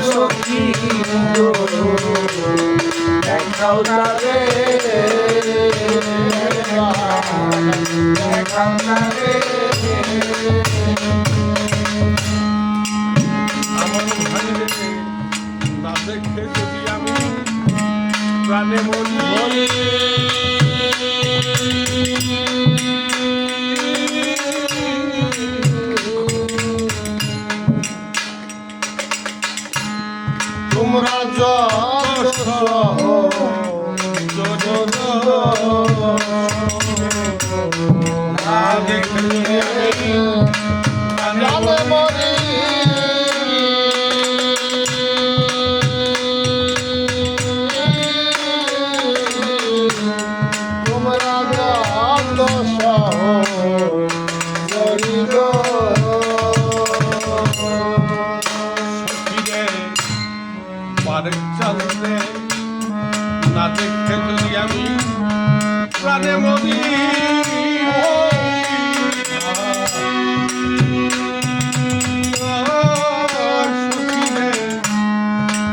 সখী গো দেখাও তারে দেখাও তারে আমার ভাইরে না দেখে যদি আমি প্রাণে মরি তোমরা যত না দেখলে প্রাণে মরি তোমরা যত পারেক চাঁদে না দেখে যদি আমি প্রাণে মরি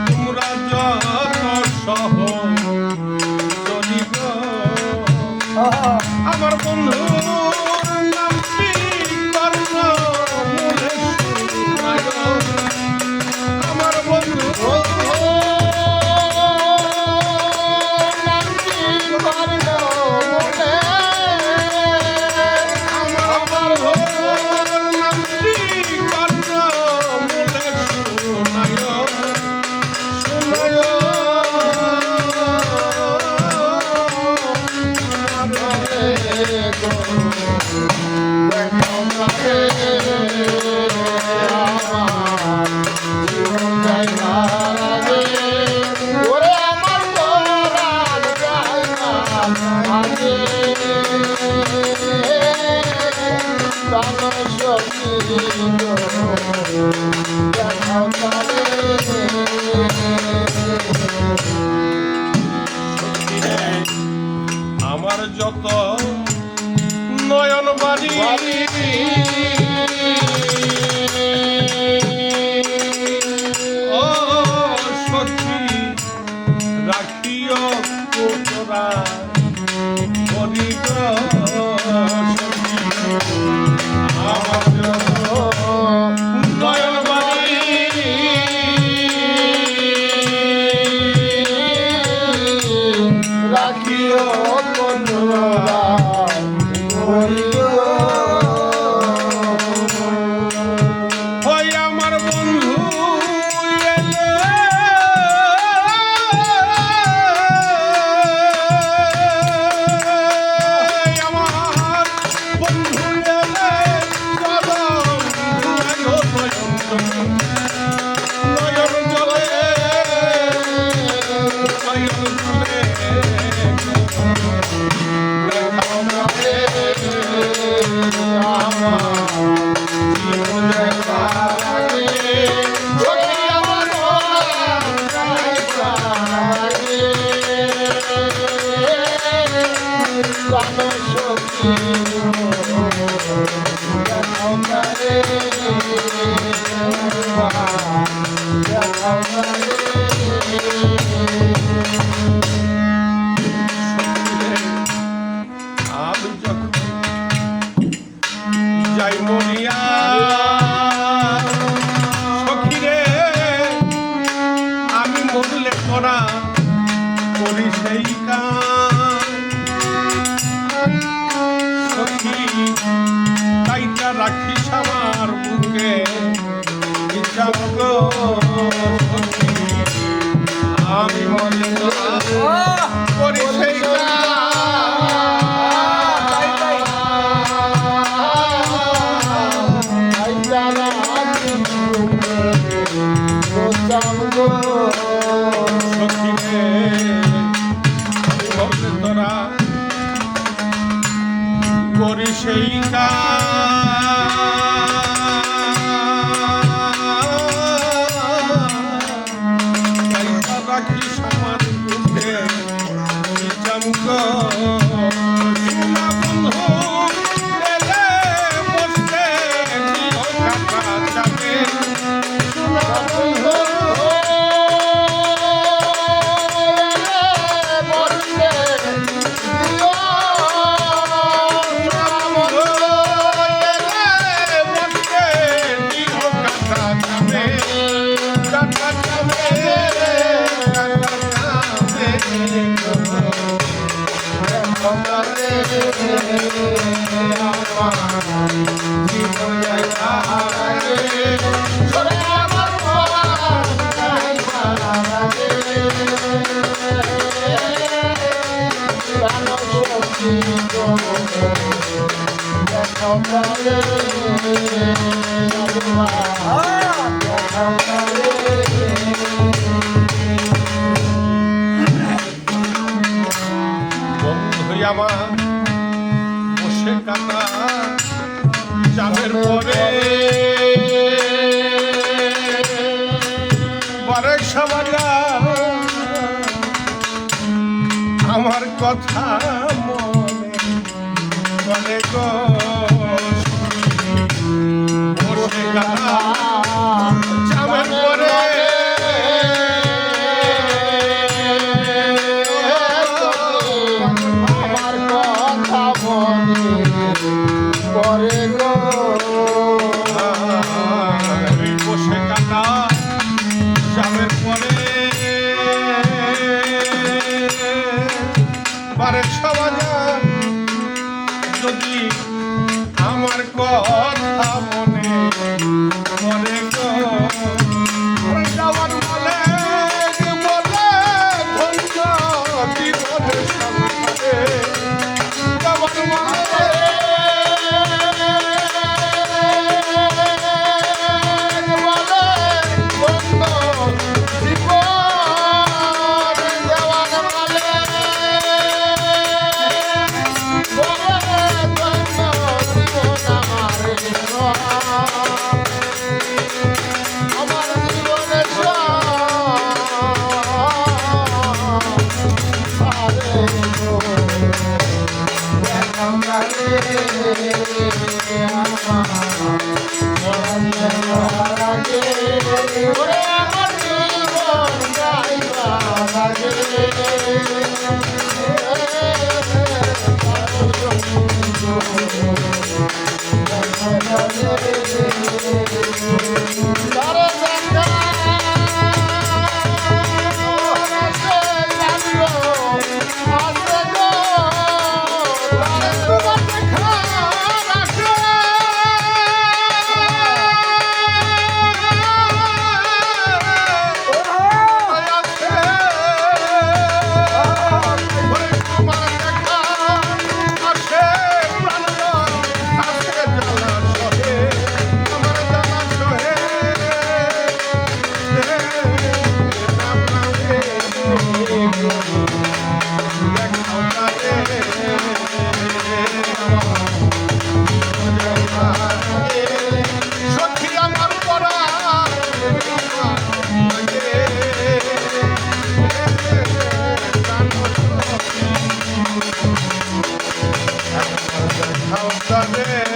তোমরা যত সহ আমার বন্ধুর নাম কি কর্ণ আমার বন্ধু আমার যত নয়ন বাড়ি ও সখী রাখিও তোরা আমার নয়ন বাড়ি রাখিও ওই আমার বন্ধু এলে আমার বন্ধু এলে নয়ন জলে নয়ন জলে তারে আমার জীবন যায় আগে ওরে আমার প্রাণ যায় আগে প্রাণ শক্তি গো দেখো তারে বন্ধু আমার বসে কাটা চামের পরে পরে সবাজা আমার কথা মনে গো বসে কাটা চামের পরে আমার কথা মনে পড়ে গো বসে কাটা চামের পরে পারে সবাজা যদি আমার কথা মনে মনে গো যাওয়ার বলে বলে ধন্য জীবনের সংসারে যাওয়ার বলে সখী আমার পরা How's that?